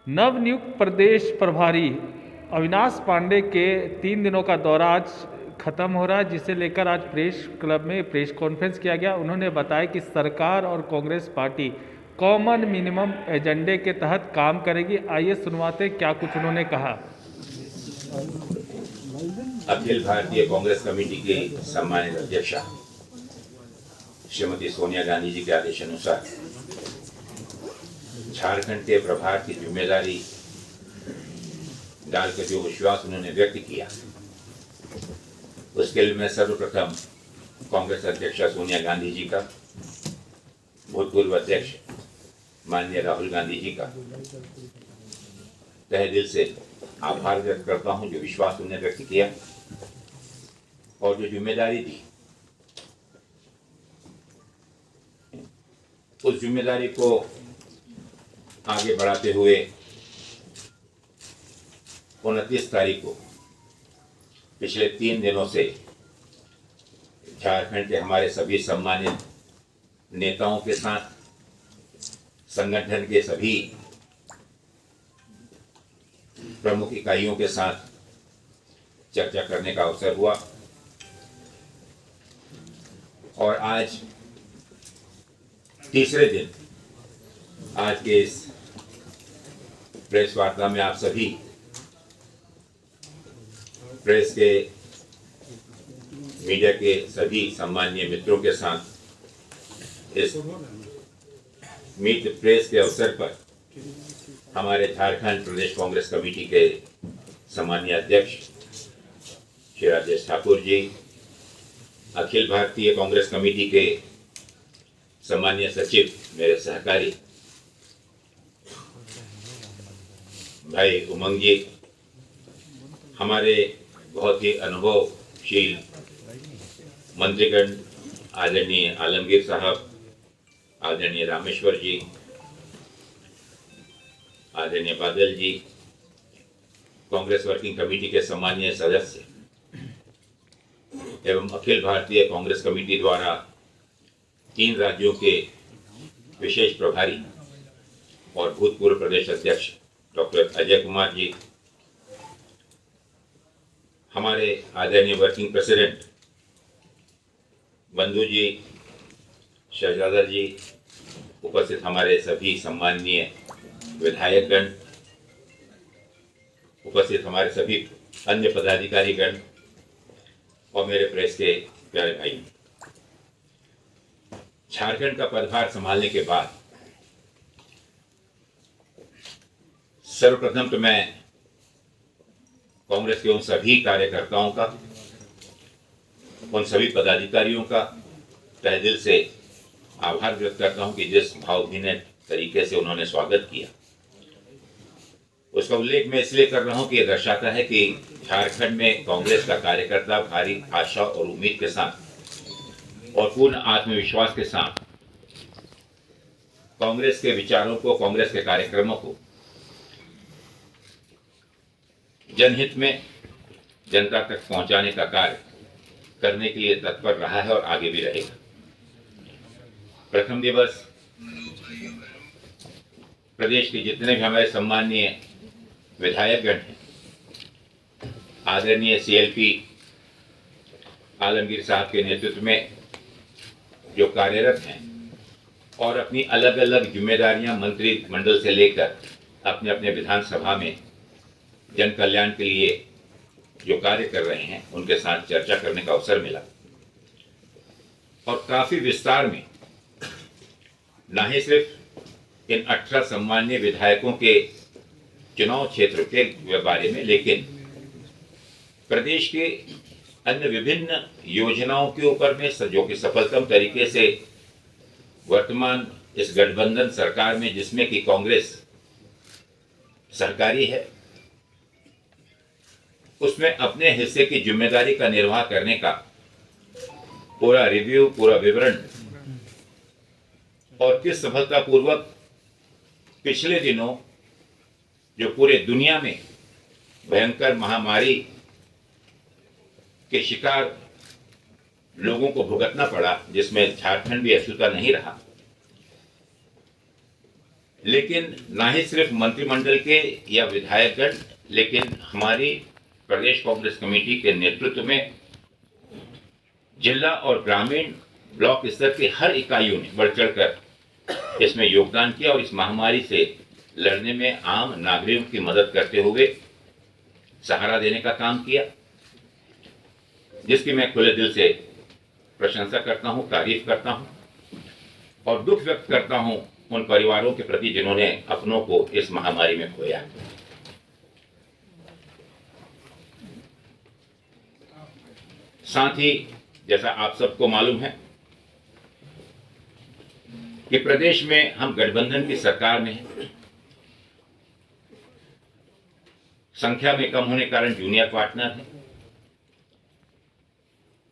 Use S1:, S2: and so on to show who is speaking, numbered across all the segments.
S1: नवनियुक्त प्रदेश प्रभारी अविनाश पांडे के 3 दिनों का दौरा आज खत्म हो रहा है, जिसे लेकर आज प्रेस क्लब में प्रेस कॉन्फ्रेंस किया गया। उन्होंने बताया कि सरकार और कांग्रेस पार्टी कॉमन मिनिमम एजेंडे के तहत काम करेगी। आइए सुनवाते क्या कुछ उन्होंने कहा।
S2: अखिल भारतीय कांग्रेस कमेटी की सम्मानित अध्यक्षा श्रीमती सोनिया गांधी जी के आदेश अनुसार झारखंड के प्रभार की जिम्मेदारी डालकर जो विश्वास उन्होंने व्यक्त किया, उसके लिए मैं सर्वप्रथम कांग्रेस अध्यक्षा सोनिया गांधी जी का, भूतपूर्व अध्यक्ष माननीय राहुल गांधी जी का तहे दिल से आभार व्यक्त करता हूं, जो विश्वास उन्होंने व्यक्त किया और जो जिम्मेदारी दी, उस जिम्मेदारी को आगे बढ़ाते हुए 29 तारीख को पिछले 3 दिनों से झारखंड के हमारे सभी सम्मानित नेताओं के साथ, संगठन के सभी प्रमुख इकाइयों के साथ चर्चा करने का अवसर हुआ और आज तीसरे दिन आज के इस प्रेस वार्ता में आप सभी प्रेस के, मीडिया के सभी सम्मानीय मित्रों के साथ इस मीट प्रेस के अवसर पर हमारे झारखंड प्रदेश कांग्रेस कमेटी के सम्मानीय अध्यक्ष श्री राजेश ठाकुर जी, अखिल भारतीय कांग्रेस कमेटी के सम्मानीय सचिव मेरे सहकारी भाई उमंग जी, हमारे बहुत ही अनुभवशील मंत्रीगण आदरणीय आलमगीर साहब, आदरणीय रामेश्वर जी, आदरणीय बादल जी, कांग्रेस वर्किंग कमेटी के सम्मानीय सदस्य एवं अखिल भारतीय कांग्रेस कमेटी द्वारा 3 राज्यों के विशेष प्रभारी और भूतपूर्व प्रदेश अध्यक्ष डॉक्टर अजय कुमार जी, हमारे आदरणीय वर्किंग प्रेसिडेंट बंधु जी, शहजादा जी, उपस्थित हमारे सभी सम्माननीय विधायकगण, उपस्थित हमारे सभी अन्य पदाधिकारीगण और मेरे प्रेस के प्यारे भाई, झारखंड का पदभार संभालने के बाद सर्वप्रथम तो मैं कांग्रेस के उन सभी कार्यकर्ताओं का, उन सभी पदाधिकारियों का तहे दिल से आभार व्यक्त करता हूं कि जिस भावभीने तरीके से उन्होंने स्वागत किया, उसका उल्लेख मैं इसलिए कर रहा हूं कि यह दर्शाता है कि झारखंड में कांग्रेस का कार्यकर्ता भारी आशा और उम्मीद के साथ और पूर्ण आत्मविश्वास के साथ कांग्रेस के विचारों को, कांग्रेस के कार्यक्रमों को जनहित में जनता तक पहुंचाने का कार्य करने के लिए तत्पर रहा है और आगे भी रहेगा। प्रथम दिवस प्रदेश के जितने भी हमारे सम्माननीय विधायकगण हैं, आदरणीय सीएलपी आलमगीर साहब के नेतृत्व में जो कार्यरत हैं और अपनी अलग अलग जिम्मेदारियां मंत्रिमंडल से लेकर अपने अपने विधानसभा में जन कल्याण के लिए जो कार्य कर रहे हैं, उनके साथ चर्चा करने का अवसर मिला और काफी विस्तार में न ही सिर्फ इन 18 सम्मानीय विधायकों के चुनाव क्षेत्र के बारे में, लेकिन प्रदेश के अन्य विभिन्न योजनाओं के ऊपर में जो कि सफलतम तरीके से वर्तमान इस गठबंधन सरकार में, जिसमें कि कांग्रेस सरकारी है, उसमें अपने हिस्से की जिम्मेदारी का निर्वाह करने का पूरा रिव्यू, पूरा विवरण और किस सफलतापूर्वक पिछले दिनों जो पूरे दुनिया में भयंकर महामारी के शिकार लोगों को भुगतना पड़ा, जिसमें झारखंड भी अछूता नहीं रहा। लेकिन ना ही सिर्फ मंत्रिमंडल के या विधायकगण, लेकिन हमारी प्रदेश कांग्रेस कमेटी के नेतृत्व में जिला और ग्रामीण ब्लॉक स्तर के हर इकाइयों ने बढ़ चढ़कर इसमें योगदान किया और इस महामारी से लड़ने में आम नागरिकों की मदद करते हुए सहारा देने का काम किया, जिसकी मैं खुले दिल से प्रशंसा करता हूं, तारीफ करता हूं और दुख व्यक्त करता हूं उन परिवारों के प्रति जिन्होंने अपनों को इस महामारी में खोया। साथ ही जैसा आप सबको मालूम है कि प्रदेश में हम गठबंधन की सरकार में हैं। संख्या में कम होने के कारण जूनियर पार्टनर है।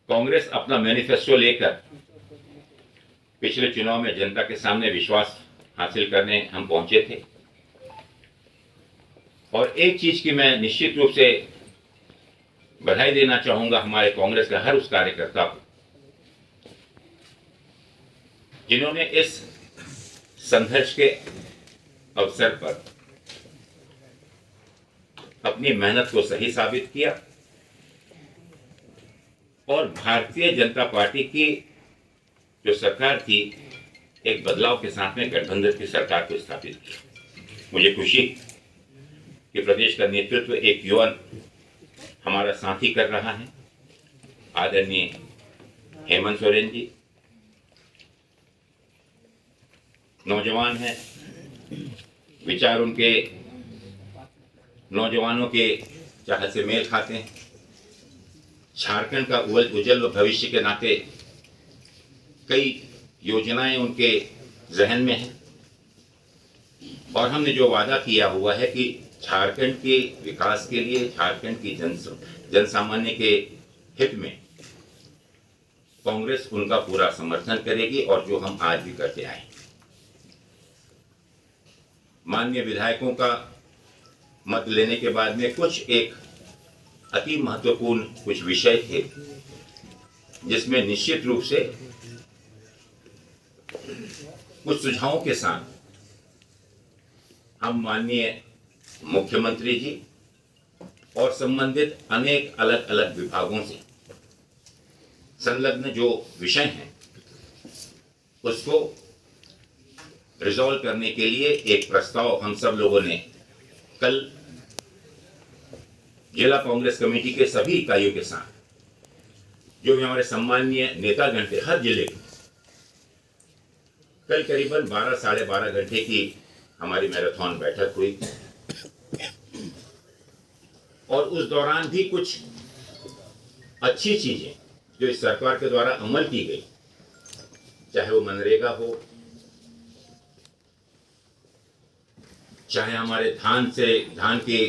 S2: कांग्रेस अपना मैनिफेस्टो लेकर पिछले चुनाव में जनता के सामने विश्वास हासिल करने हम पहुंचे थे और एक चीज की मैं निश्चित रूप से बधाई देना चाहूंगा हमारे कांग्रेस के हर उस कार्यकर्ता को जिन्होंने इस संघर्ष के अवसर पर अपनी मेहनत को सही साबित किया और भारतीय जनता पार्टी की जो सरकार थी एक बदलाव के साथ में गठबंधन की सरकार को स्थापित किया। मुझे खुशी कि प्रदेश का नेतृत्व एक युवा हमारा साथी कर रहा है, आदरणीय हेमंत सोरेन जी। नौजवान है, विचार उनके नौजवानों के चाहत से मेल खाते हैं। झारखंड का उज्जवल भविष्य के नाते कई योजनाएं उनके जहन में हैं और हमने जो वादा किया हुआ है कि झारखंड के विकास के लिए, झारखंड की जन सामान्य के हित में कांग्रेस उनका पूरा समर्थन करेगी और जो हम आज भी करते आए। माननीय विधायकों का मत लेने के बाद में कुछ एक अति महत्वपूर्ण कुछ विषय थे जिसमें निश्चित रूप से कुछ सुझावों के साथ हम माननीय मुख्यमंत्री जी और संबंधित अनेक अलग अलग विभागों से संलग्न जो विषय हैं उसको रिजॉल्व करने के लिए एक प्रस्ताव हम सब लोगों ने कल जिला कांग्रेस कमेटी के सभी इकाइयों के साथ जो भी हमारे सम्माननीय नेतागण थे हर जिले के, कल करीबन 12 साढ़े 12 घंटे की हमारी मैराथन बैठक हुई और उस दौरान भी कुछ अच्छी चीजें जो इस सरकार के द्वारा अमल की गई, चाहे वो मनरेगा हो, चाहे हमारे धान के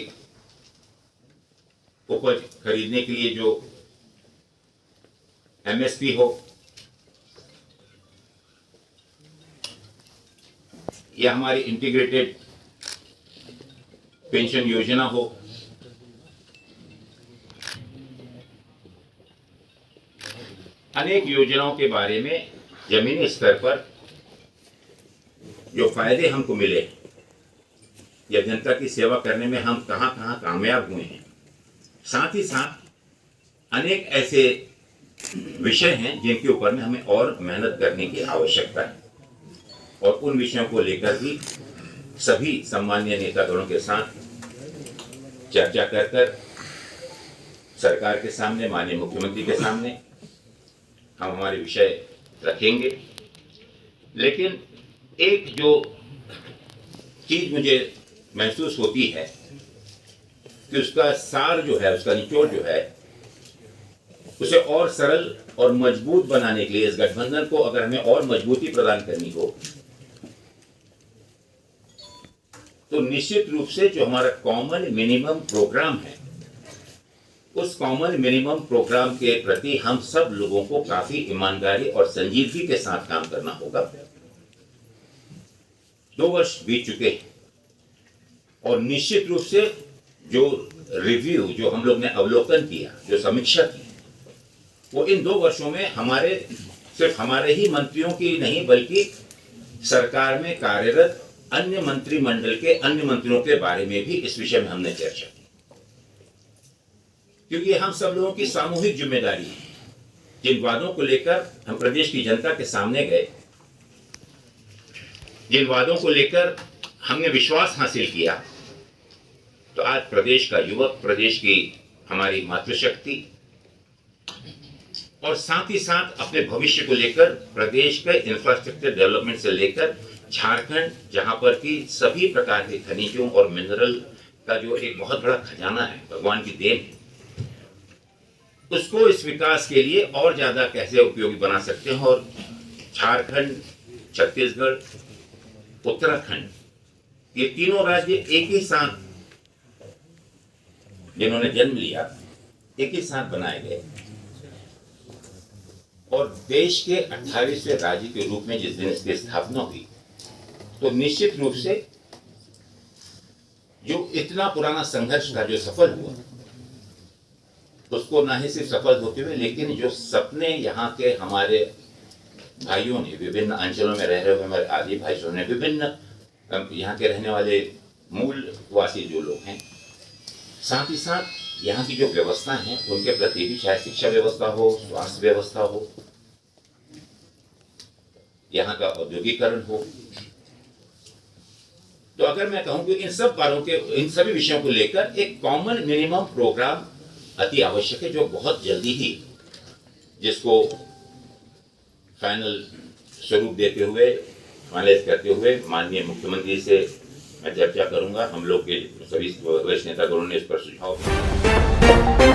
S2: उपज खरीदने के लिए जो एमएसपी हो, या हमारी इंटीग्रेटेड पेंशन योजना हो, अनेक योजनाओं के बारे में जमीनी स्तर पर जो फायदे हमको मिले या जनता की सेवा करने में हम कहां कहां कामयाब हुए हैं, साथ ही साथ अनेक ऐसे विषय हैं जिनके ऊपर में हमें और मेहनत करने की आवश्यकता है और उन विषयों को लेकर भी सभी सम्मानीय नेतागणों के साथ चर्चा कर सरकार के सामने, माननीय मुख्यमंत्री के सामने हम हमारे विषय रखेंगे। लेकिन एक जो चीज मुझे महसूस होती है कि उसका सार जो है, उसका निचोड़ जो है, उसे और सरल और मजबूत बनाने के लिए इस गठबंधन को अगर हमें और मजबूती प्रदान करनी हो तो निश्चित रूप से जो हमारा कॉमन मिनिमम प्रोग्राम है उस कॉमन मिनिमम प्रोग्राम के प्रति हम सब लोगों को काफी ईमानदारी और संजीदगी के साथ काम करना होगा। 2 वर्ष बीत चुके हैं और निश्चित रूप से जो रिव्यू, जो हम लोग ने अवलोकन किया, जो समीक्षा की, वो इन 2 वर्षों में सिर्फ हमारे ही मंत्रियों की नहीं बल्कि सरकार में कार्यरत अन्य मंत्रिमंडल के अन्य मंत्रियों के बारे में भी इस विषय में हमने चर्चा की, क्योंकि हम सब लोगों की सामूहिक जिम्मेदारी है। जिन वादों को लेकर हम प्रदेश की जनता के सामने गए, जिन वादों को लेकर हमने विश्वास हासिल किया, तो आज प्रदेश का युवक, प्रदेश की हमारी मातृशक्ति और साथ ही साथ अपने भविष्य को लेकर प्रदेश के इंफ्रास्ट्रक्चर डेवलपमेंट से लेकर झारखंड, जहां पर की सभी प्रकार के खनिजों और मिनरल का जो एक बहुत बड़ा खजाना है, भगवान की देन है, उसको इस विकास के लिए और ज्यादा कैसे उपयोगी बना सकते हैं। और झारखंड, छत्तीसगढ़, उत्तराखंड, ये तीनों राज्य एक ही साथ जिन्होंने जन्म लिया, एक ही साथ बनाए गए और देश के 28वें राज्य के रूप में जिस दिन इसकी स्थापना हुई, तो निश्चित रूप से जो इतना पुराना संघर्ष था जो सफल हुआ, उसको ना ही सिर्फ सफल होते हुए, लेकिन जो सपने यहाँ के हमारे भाइयों ने, विभिन्न अंचलों में रह रहे हुए हमारे आदि भाइयों ने, विभिन्न यहाँ के रहने वाले मूलवासी जो लोग हैं, साथ ही साथ यहाँ की जो व्यवस्था है उनके प्रति भी, चाहे शिक्षा व्यवस्था हो, स्वास्थ्य व्यवस्था हो, यहाँ का औद्योगिकरण हो, तो अगर मैं कहूं कि इन सभी विषयों को लेकर एक कॉमन मिनिमम प्रोग्राम अति आवश्यक है, जो बहुत जल्दी ही जिसको फाइनल स्वरूप देते हुए, फाइनलाइज करते हुए माननीय मुख्यमंत्री से मैं चर्चा करूंगा। हम लोग के सभी वरिष्ठ नेतागणों ने इस पर सुझाव दिया।